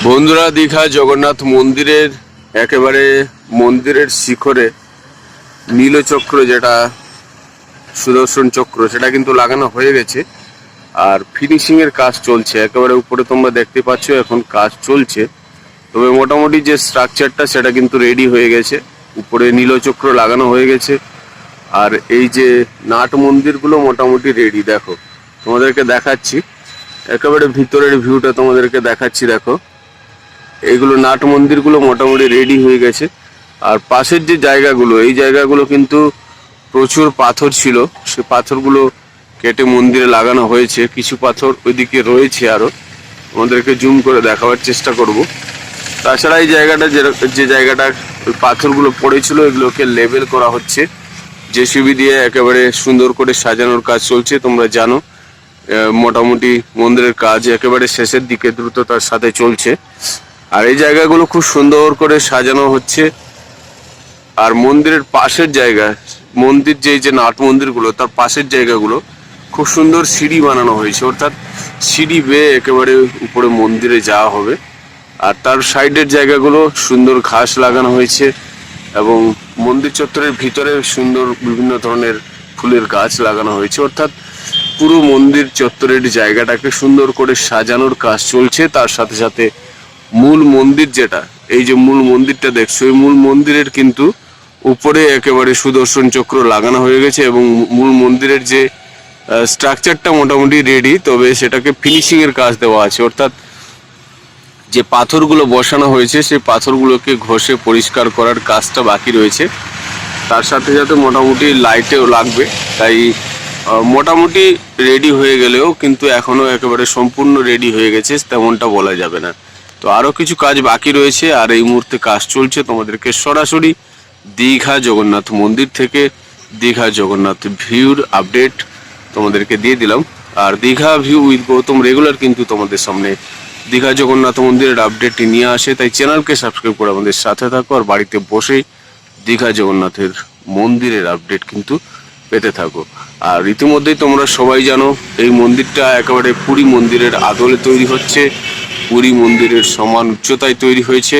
বন্ধুরা, দীঘা জগন্নাথ মন্দিরের একেবারে মন্দিরের শিখরে নীলচক্র, যেটা সুদর্শন চক্র, সেটা কিন্তু লাগানো হয়ে গেছে আর ফিনিশিং এর কাজ চলছে। একেবারে উপরে তোমরা দেখতে পাচ্ছ এখন কাজ চলছে। তবে মোটামুটি যে স্ট্রাকচারটা সেটা কিন্তু রেডি হয়ে গেছে, উপরে নীলচক্র লাগানো হয়ে গেছে। আর এই যে নাট মন্দিরগুলো মোটামুটি রেডি। দেখো, তোমাদেরকে দেখাচ্ছি একেবারে ভিতরের ভিউটা তোমাদেরকে দেখাচ্ছি। দেখো, এইগুলো নাট মন্দিরগুলো মোটামুটি রেডি হয়ে গেছে। আর পাশের যে জায়গাগুলো, এই জায়গাগুলো কিন্তু প্রচুর পাথর ছিল, সে পাথরগুলো কেটে মন্দিরে লাগানো হয়েছে। কিছু পাথর ওইদিকে রয়েছে, আরো আমাদেরকে জুম করে দেখাবার চেষ্টা করব। তাছাড়া এই জায়গাটা যে জায়গাটা ওই পাথরগুলো পড়েছিল, এগুলোকে লেবেল করা হচ্ছে জেসিবি দিয়ে। একেবারে সুন্দর করে সাজানোর কাজ চলছে। তোমরা জানো মোটামুটি মন্দিরের কাজ একেবারে শেষের দিকে দ্রুততার সাথে চলছে। আর এই জায়গাগুলো খুব সুন্দর করে সাজানো হচ্ছে। আর মন্দিরের পাশের জায়গা, মন্দির যে নাট মন্দিরগুলো, তার পাশের জায়গাগুলো খুব সুন্দর সিঁড়ি বানানো হয়েছে, অর্থাৎ সিঁড়ি বেয়ে একেবারে উপরে মন্দিরে যাওয়া হবে। আর তার সাইডের জায়গাগুলো সুন্দর ঘাস লাগানো হয়েছে এবং মন্দির চত্বরের ভিতরে সুন্দর বিভিন্ন ধরনের ফুলের গাছ লাগানো হয়েছে। অর্থাৎ পুরো মন্দির চত্বরের জায়গাটাকে সুন্দর করে সাজানোর কাজ চলছে। তার সাথে সাথে মূল মন্দির, যেটা এই যে মূল মন্দিরটা দেখছো, এই মূল মন্দিরের কিন্তু উপরে একেবারে সুদর্শন চক্র লাগানো হয়ে গেছে এবং মূল মন্দিরের যে স্ট্রাকচারটা মোটামুটি রেডি, তবে সেটাকে ফিনিশিং এর কাজ দেওয়া আছে। অর্থাৎ যে পাথরগুলো বসানো হয়েছে সেই পাথরগুলোকে ঘষে পরিষ্কার করার কাজটা বাকি রয়েছে। তার সাথে সাথে মোটামুটি লাইটেও লাগবে। তাই মোটামুটি রেডি হয়ে গেলেও কিন্তু এখনো একেবারে সম্পূর্ণ রেডি হয়ে গেছে তেমনটা বলা যাবে না। তো আরো কিছু কাজ বাকি রয়েছে আর এই মুহূর্তে কাজ চলছে। তোমাদেরকে সরাসরি দীঘা জগন্নাথ মন্দির থেকে দীঘা জগন্নাথ ভিউর আপডেট তোমাদেরকে দিয়ে দিলাম। আর Digha view with Gautam regular কিন্তু তোমাদের সামনে দীঘা জগন্নাথ মন্দিরের আপডেটটি নিয়ে আসে। তাই চ্যানেলকে সাবস্ক্রাইব করে আমাদের সাথে থাকো আর বাড়িতে বসেই দীঘা জগন্নাথের মন্দিরের আপডেট কিন্তু পেতে থাকো। আর ইতিমধ্যেই তোমরা সবাই জানো এই মন্দিরটা একেবারে পুরী মন্দিরের আদলে তৈরি হচ্ছে, পুরী মন্দিরের সমান উচ্চতায় তৈরি হয়েছে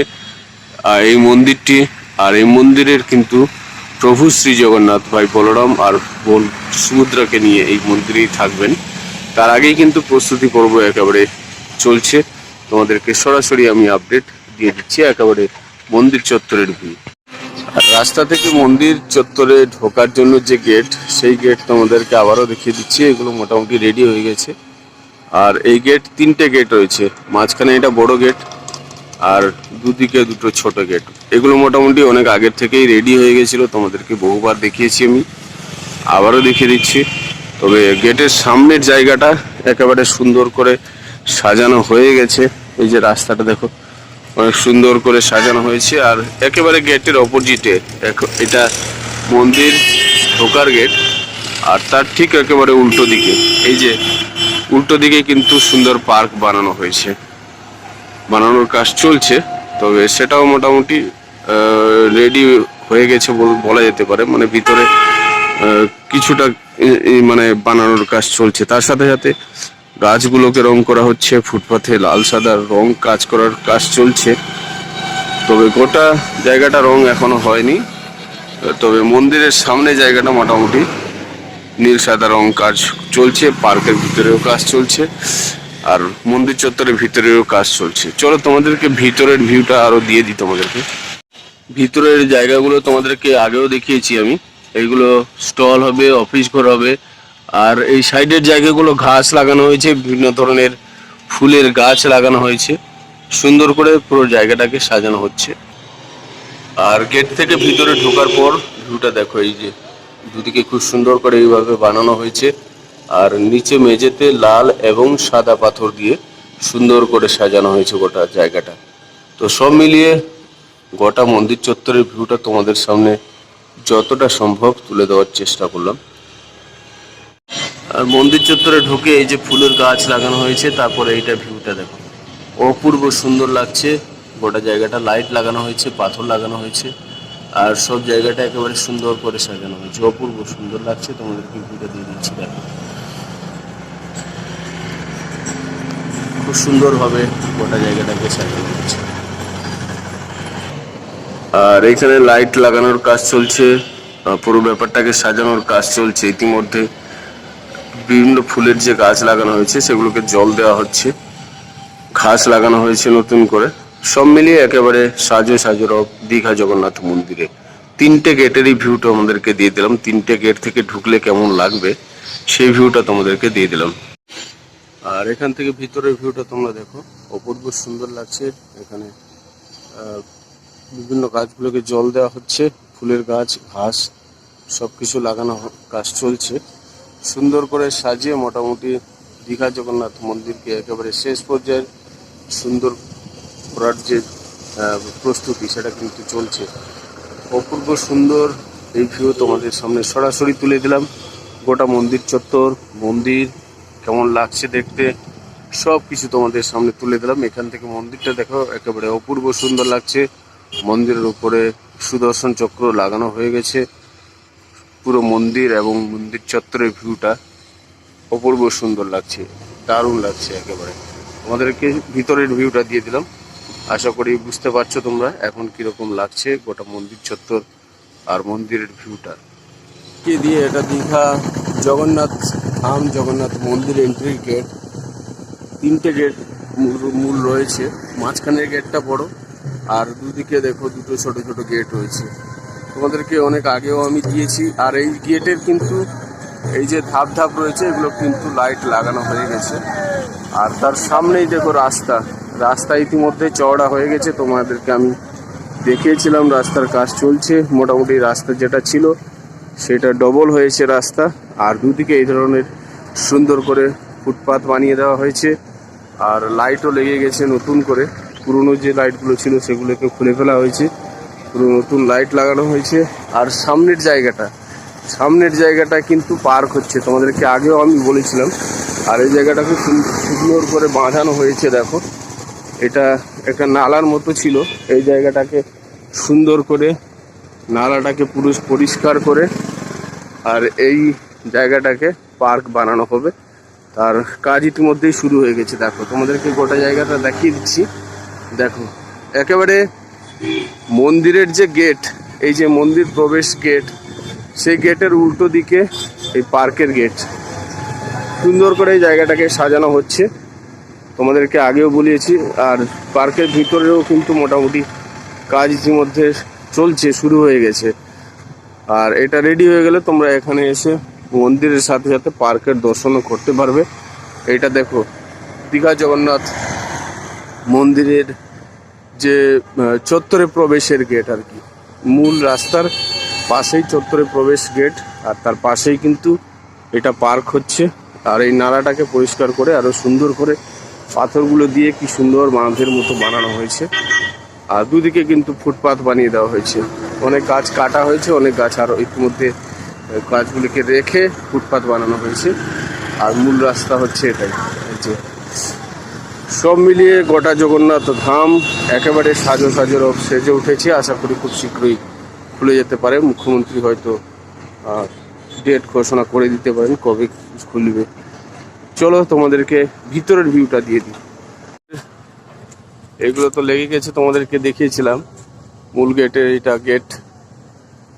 এই মন্দিরটি। আর এই মন্দিরের কিন্তু প্রভু শ্রী জগন্নাথ, ভাই বলরাম আর বোন সুভদ্রাকে নিয়ে এই মন্দিরেই থাকবেন। তার আগেই কিন্তু প্রস্তুতি পর্ব একেবারে চলছে। তোমাদেরকে সরাসরি আমি আপডেট দিয়ে দিচ্ছি একেবারে মন্দির চত্বরের ভিউ। আর রাস্তা থেকে মন্দির চত্বরে ঢোকার জন্য যে গেট, সেই গেট তোমাদেরকে আবারও দেখিয়ে দিচ্ছি। এগুলো মোটামুটি রেডি হয়ে গেছে। আর এই গেট, তিনটে গেট রয়েছে, মাঝখানে এটা বড় গেট আর দুদিকে দুটো ছোট গেট। এগুলো মোটামুটি অনেক আগের থেকেই রেডি হয়ে গেছিলো, তোমাদেরকে বহুবার দেখিয়েছি, আমি আবারও দেখিয়ে দিচ্ছি। তবে গেটের সামনের জায়গাটা একেবারে সুন্দর করে সাজানো হয়ে গেছে। এই যে রাস্তাটা দেখো, অনেক সুন্দর করে সাজানো হয়েছে। আর একেবারে গেটের অপোজিটে এটা মন্দির ঢোকার গেট, আর তার ঠিক একেবারে উল্টো দিকে, এই যে উল্টো দিকে কিন্তু সুন্দর পার্ক বানানো হয়েছে, বানানোর কাজ চলছে। তবে সেটাও মোটামুটি রেডি হয়ে গেছে বলা যেতে পারে। মানে ভিতরে কিছুটা মানে বানানোর কাজ চলছে। তার সাথে সাথে গাছগুলোকে রং করা হচ্ছে, ফুটপাথে লাল সাদার রং কাজ করার কাজ চলছে। তবে গোটা জায়গাটা রং এখনো হয়নি। তবে মন্দিরের সামনে জায়গাটা মোটামুটি নীল সাদা রং কাজ চলছে। পার্কের ভিতরেও কাজ চলছে আর মন্দির চত্বরের ভিতরেও কাজ চলছে। চলো তোমাদেরকে ভিতরের ভিউটা আরো দিয়ে দিই তোমাদেরকে। ভিতরের জায়গাগুলো তোমাদেরকে আগেও দেখিয়েছি আমি। এইগুলো স্টল হবে, অফিস ঘর হবে। আর এই সাইডের জায়গাগুলো ঘাস লাগানো হয়েছে, বিভিন্ন ধরনের ফুলের গাছ লাগানো হয়েছে। সুন্দর করে পুরো জায়গাটাকে সাজানো হচ্ছে। আর গেট থেকে ভিতরে ঢোকার পর ভিউটা দেখো, এই যে দুদিকে খুব সুন্দর করে এইভাবে বানানো হয়েছে। আর নিচে মেঝেতে লাল এবং সাদা পাথর দিয়ে সুন্দর করে সাজানো হয়েছে গোটা জায়গাটা। তো সব মিলিয়ে গোটা মন্দির চত্বরের ভিউটা তোমাদের সামনে যতটা সম্ভব তুলে দেওয়ার চেষ্টা করলাম। আর মন্দির চত্বরে ঢুকে এই যে ফুলের গাছ লাগানো হয়েছে, তারপরে এইটা ভিউটা দেখো, অপূর্ব সুন্দর লাগছে। গোটা জায়গাটা লাইট লাগানো হয়েছে, পাথর লাগানো হয়েছে, আর সব জায়গাটা একেবারে সুন্দর করে সাজানো হয়েছে, অপূর্ব সুন্দর লাগছে। তোমাদেরকে ভিউটা দিয়ে দিচ্ছি, দেখো খুব সুন্দরভাবে গোটা জায়গাটাকে সাজানো হচ্ছে। আর এখানে লাইট লাগানোর কাজ চলছে, পুরো ব্যাপারটাকে সাজানোর কাজ চলছে। ইতিমধ্যে বিভিন্ন ফুলের যে গাছ লাগানো হয়েছে সেগুলোকে জল দেওয়া হচ্ছে, ঘাস লাগানো হয়েছে নতুন করে। সব মিলিয়ে একেবারে সাজো সাজো রব দীঘা জগন্নাথ মন্দিরে। 3টে গেটেরই ভিউটা আমাদেরকে দিয়ে দিলাম। 3টে গেট থেকে ঢুকলে কেমন লাগবে সেই ভিউটা তোমাদেরকে দিয়ে দিলাম। আর এখান থেকে ভিতরের ভিউটা তোমরা দেখো, অপূর্ব সুন্দর লাগছে। এখানে বিভিন্ন গাছগুলোকে জল দেওয়া হচ্ছে, ফুলের গাছ, ঘাস সবকিছু লাগানো কাজ চলছে। সুন্দর করে সাজিয়ে মোটামুটি দীঘা জগন্নাথ মন্দিরকে একেবারে শেষ পর্যায়ের সুন্দর করার যে প্রস্তুতি সেটা কিন্তু চলছে। অপূর্ব সুন্দর এই ভিউ তোমাদের সামনে সরাসরি তুলে দিলাম। গোটা মন্দির চত্বর, মন্দির কেমন লাগছে দেখতে সব কিছু তোমাদের সামনে তুলে দিলাম। এখান থেকে মন্দিরটা দেখো, একেবারে অপূর্ব সুন্দর লাগছে। মন্দিরের উপরে সুদর্শন চক্র লাগানো হয়ে গেছে। পুরো মন্দির এবং মন্দির চত্বরের ভিউটা অপূর্ব সুন্দর লাগছে, দারুণ লাগছে একেবারে। তোমাদেরকে ভিতরের ভিউটা দিয়ে দিলাম, আশা করি বুঝতে পারছো তোমরা এখন কিরকম লাগছে গোটা মন্দির চত্বর আর মন্দিরের ভিউটা কে দিয়ে। এটা দীঘা জগন্নাথ ধাম, জগন্নাথ মন্দির এন্ট্রি গেট। 3টে গেট মূল রয়েছে, মাঝখানের গেটটা বড়, আর দুদিকে দেখো দুটো ছোট ছোট গেট রয়েছে। তোমাদেরকে অনেক আগেও আমি দিয়েছি। আর এই গেটের কিন্তু এই যে ধাপ ধাপ রয়েছে এগুলো কিন্তু লাইট লাগানো হয়ে গেছে। আর তার সামনেই দেখো রাস্তা ইতিমধ্যে চওড়া হয়ে গেছে। তোমাদেরকে আমি দেখিয়েছিলাম রাস্তার কাজ চলছে। মোটামুটি রাস্তা যেটা ছিল সেটা ডবল হয়েছে রাস্তা। আর দুদিকে এই ধরনের সুন্দর করে ফুটপাথ বানিয়ে দেওয়া হয়েছে। আর লাইটও লেগে গেছে নতুন করে, পুরনো যে লাইটগুলো ছিল সেগুলোকে খুলে ফেলা হয়েছে, পুরো নতুন লাইট লাগানো হয়েছে। আর সামনের জায়গাটা কিন্তু পার্ক হচ্ছে, তোমাদেরকে আগেও আমি বলেছিলাম। আর এই জায়গাটাকে সুন্দর করে বাঁধানো হয়েছে। দেখো, এটা একটা নালার মতো ছিল, এই জায়গাটাকে সুন্দর করে নালাটাকে পুরো পরিষ্কার করে আর এই জায়গাটাকে পার্ক বানানো হবে। তার কাজ ইতিমধ্যেই শুরু হয়ে গেছে। দেখো, তোমাদেরকে গোটা জায়গাটা দেখিয়ে দিচ্ছি। দেখো, একেবারে মন্দিরের যে গেট, এই যে মন্দির প্রবেশ গেট, সেই গেটের উল্টো দিকে এই পার্কের গেট। সুন্দর করে এই জায়গাটাকে সাজানো হচ্ছে, তোমাদেরকে আগেও বলিয়েছি। আর পার্কের ভিতরেও কিন্তু মোটামুটি কাজ ইতিমধ্যে চলছে, শুরু হয়ে গেছে। আর এটা রেডি হয়ে গেলে তোমরা এখানে এসে মন্দিরের সাথে সাথে পার্কের দর্শনও করতে পারবে। এটা দেখো, দীঘা জগন্নাথ মন্দিরের যে চত্বরে প্রবেশের গেট আর কি, মূল রাস্তার পাশেই চত্বরে প্রবেশ গেট। আর তার পাশেই কিন্তু এটা পার্ক হচ্ছে। আর এই নালাটাকে পরিষ্কার করে আরো সুন্দর করে পাথরগুলো দিয়ে কি সুন্দর বাঁধের মতো বানানো হয়েছে। আর দুদিকে কিন্তু ফুটপাথ বানিয়ে দেওয়া হয়েছে। অনেক গাছ কাটা হয়েছে, অনেক গাছ আরও ইতিমধ্যে গাছগুলিকে রেখে ফুটপাথ বানানো হয়েছে। আর মূল রাস্তা হচ্ছে এটাই। যে সব মিলিয়ে গোটা জগন্নাথ ধাম একেবারে সাজো সেজে উঠেছে। আশা করি খুব শীঘ্রই খুলে যেতে পারে। মুখ্যমন্ত্রী হয়তো ডেট ঘোষণা করে দিতে পারেন কবে খুলবে। চলো তোমাদেরকে ভিতরের ভিউটা দিয়ে দিই। এগুলো তো লেগে গেছে, তোমাদেরকে দেখিয়েছিলাম। মূল গেটে এটা গেট,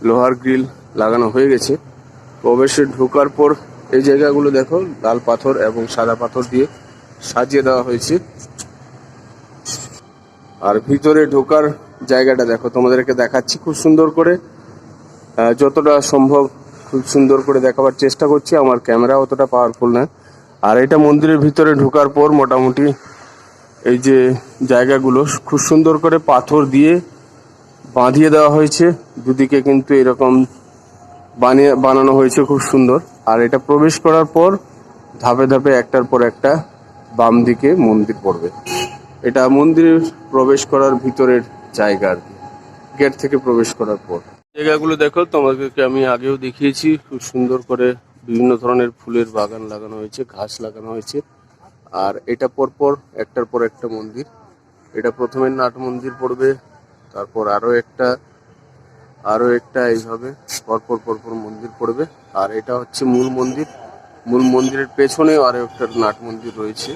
লোহার গ্রিল লাগানো হয়ে গেছে। প্রবেশে ঢোকার পর এই জায়গাগুলো দেখো, লাল পাথর এবং সাদা পাথর দিয়ে সাজিয়ে দেওয়া হয়েছে। আর ভিতরে ঢোকার জায়গাটা দেখো, তোমাদেরকে দেখাচ্ছি খুব সুন্দর করে, যতটা সম্ভব খুব সুন্দর করে দেখাবার চেষ্টা করছি। আমার ক্যামেরা অতটা পাওয়ারফুল না। আর এটা মন্দিরের ভিতরে ঢোকার পর মোটামুটি এই যে জায়গাগুলো খুব সুন্দর করে পাথর দিয়ে বাঁধিয়ে দেওয়া হয়েছে। দুদিকে কিন্তু এরকম বানানো হয়েছে খুব সুন্দর। আর এটা প্রবেশ করার পর ধাপে ধাপে একটার পর একটা বাম দিকে মন্দির পড়বে। এটা মন্দিরে প্রবেশ করার ভিতরের জায়গা আর কি, গেট থেকে প্রবেশ করার পর। জায়গাগুলো দেখো, তোমাদেরকে আমি আগেও দেখিয়েছি। খুব সুন্দর করে বিভিন্ন ধরনের ফুলের বাগান লাগানো হয়েছে, ঘাস লাগানো হয়েছে। আর এটা পরপর একটার পর একটা মন্দির। এটা প্রথমে নাট মন্দির পড়বে, তারপর আরো একটা এইভাবে পরপর মন্দির পড়বে। আর এটা হচ্ছে মূল মন্দির। মূল মন্দিরের পেছনেও আরো একটা নাট মন্দির রয়েছে।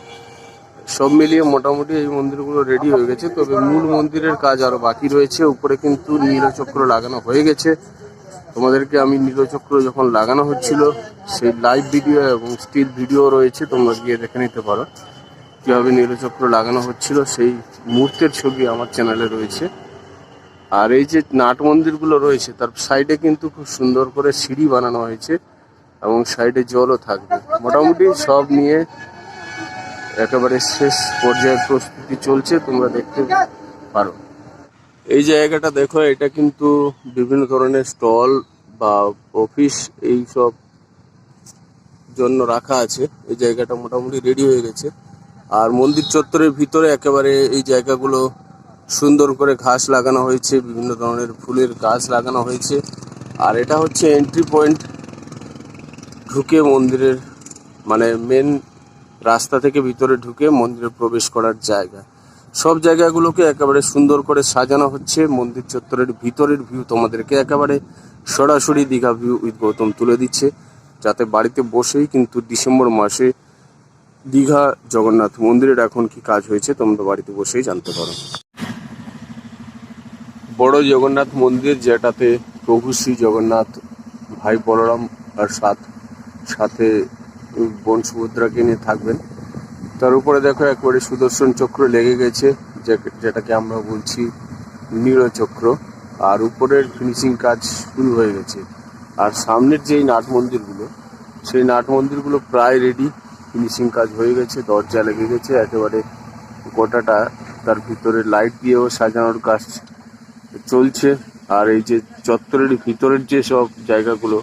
সব মিলিয়ে মোটামুটি এই মন্দিরগুলো রেডি হয়ে গেছে, তবে মূল মন্দিরের কাজ আরো বাকি রয়েছে। উপরে কিন্তু নীলচক্র লাগানো হয়ে গেছে। তোমাদেরকে আমি নীলচক্র যখন লাগানো হচ্ছিল সেই লাইভ ভিডিও এবং স্টিল ভিডিও রয়েছে, তোমরা গিয়ে দেখে নিতে পারো কীভাবে নীলচক্র লাগানো হচ্ছিল। সেই মুহূর্তের ছবি আমার চ্যানেলে রয়েছে। আর এই যে নাট মন্দিরগুলো রয়েছে তার সাইডে কিন্তু খুব সুন্দর করে সিঁড়ি বানানো হয়েছে এবং সাইডে জলও থাকবে। মোটামুটি সব নিয়ে একেবারে শেষ পর্যায়ের প্রস্তুতি চলছে, তোমরা দেখতে পারো। এই জায়গাটা দেখো, এটা কিন্তু বিভিন্ন ধরনের স্টল বা অফিস এই সব জন্য রাখা আছে। এই জায়গাটা মোটামুটি রেডি হয়ে গেছে। আর মন্দির চত্বরের ভিতরে একেবারে এই জায়গাগুলো সুন্দর করে ঘাস লাগানো হয়েছে, বিভিন্ন ধরনের ফুলের গাছ লাগানো হয়েছে। আর এটা হচ্ছে এন্ট্রি পয়েন্ট, ঢুকে মন্দিরের মানে মেন রাস্তা থেকে ভিতরে ঢুকে মন্দিরে প্রবেশ করার জায়গা। সব জায়গাগুলোকে একেবারে সুন্দর করে সাজানো হচ্ছে। মন্দির চত্বরের ভিতরের ভিউ তোমাদেরকে একেবারে সরাসরি দীঘা ভিউ উইথ গৌতম তুলে দিচ্ছে, যাতে বাড়িতে বসেই কিন্তু ডিসেম্বর মাসে দীঘা জগন্নাথ মন্দিরের এখন কি কাজ হয়েছে তোমরা বাড়িতে বসেই জানতে পারো। বড় জগন্নাথ মন্দির, যেটাতে প্রভু শ্রী জগন্নাথ, ভাই বলরাম আর সাথে বোন সুভদ্রাকে নিয়ে থাকবেন। তার উপরে দেখো একবারে সুদর্শন চক্র লেগে গেছে, যেটাকে আমরা বলছি নীলচক্র। আর উপরের ফিনিশিং কাজ শুরু হয়ে গেছে। আর সামনের যেই নাট মন্দিরগুলো, সেই নাট মন্দিরগুলো প্রায় রেডি, ফিনিশিং কাজ হয়ে গেছে, দরজা লেগে গেছে একেবারে গোটাটা। তার ভিতরে লাইট দিয়েও সাজানোর কাজ চলছে। আর এই যে চত্বরের ভিতরের যে সব জায়গাগুলো,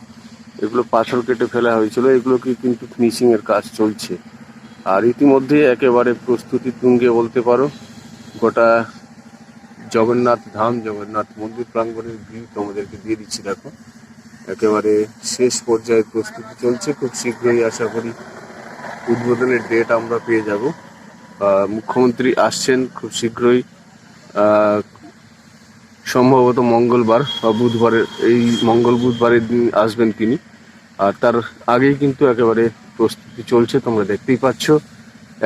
এগুলো পাথর কেটে ফেলা হয়েছিল, এগুলোকে কিন্তু ফিনিশিং এর কাজ চলছে। আর ইতিমধ্যে একেবারে প্রস্তুতি তুঙ্গে বলতে পারো। গোটা জগন্নাথ ধাম, জগন্নাথ মন্দির প্রাঙ্গণের ভিউ তোমাদেরকে দিয়ে দিচ্ছি। দেখো একেবারে শেষ পর্যায়ে প্রস্তুতি চলছে। খুব শীঘ্রই আশা করি উদ্বোধনের ডেট আমরা পেয়ে যাব। মুখ্যমন্ত্রী আসছেন খুব শীঘ্রই, সম্ভবত মঙ্গলবার বা বুধবারের, এই মঙ্গল বুধবারের দিন আসবেন তিনি। আর তার আগেই কিন্তু একেবারে প্রস্তুতি চলছে, তোমরা দেখতেই পাচ্ছ।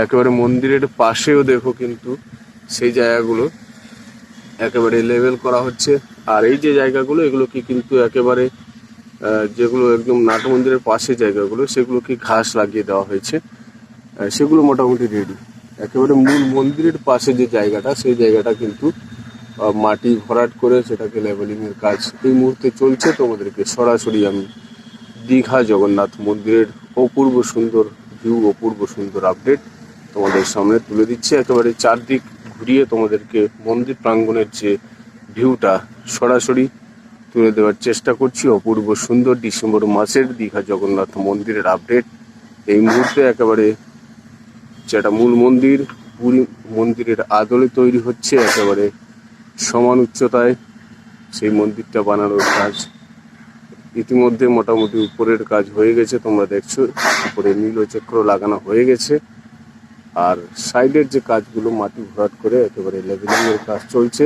একেবারে মন্দিরের পাশেও দেখো কিন্তু সেই জায়গাগুলো একেবারে লেভেল করা হচ্ছে। আর এই যে জায়গাগুলো, এগুলোকে কিন্তু একেবারে যেগুলো একদম নাট মন্দিরের পাশে জায়গাগুলো, সেগুলোকে ঘাস লাগিয়ে দেওয়া হয়েছে, সেগুলো মোটামুটি রেডি। একেবারে মূল মন্দিরের পাশে যে জায়গাটা, সেই জায়গাটা কিন্তু মাটি ভরাট করে সেটাকে লেভেলিং এর কাজ এই মুহূর্তে চলছে। তোমাদেরকে সরাসরি আমি দীঘা জগন্নাথ মন্দিরের অপূর্ব সুন্দর ভিউ, অপূর্ব সুন্দর আপডেট তোমাদের সামনে তুলে দিচ্ছে। একেবারে চারদিক ঘুরিয়ে তোমাদেরকে মন্দির প্রাঙ্গণের যে ভিউটা সরাসরি তুলে দেওয়ার চেষ্টা করছি। অপূর্ব সুন্দর ডিসেম্বর মাসের দীঘা জগন্নাথ মন্দিরের আপডেট এই মুহূর্তে। একেবারে যেটা মূল মন্দির, পুরী মন্দিরের আদলে তৈরি হচ্ছে একেবারে সমান উচ্চতায় সেই মন্দিরটা বানানোর কাজ ইতিমধ্যে মোটামুটি উপরের কাজ হয়ে গেছে, তোমরা দেখছো। উপরে নীলচক্র লাগানো হয়ে গেছে। আর সাইডের যে কাজগুলো মাটি ভরাট করে একেবারে লেভেলিং এর কাজ চলছে।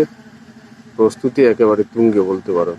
প্রস্তুতি একেবারে তুঙ্গে বলতে পারো।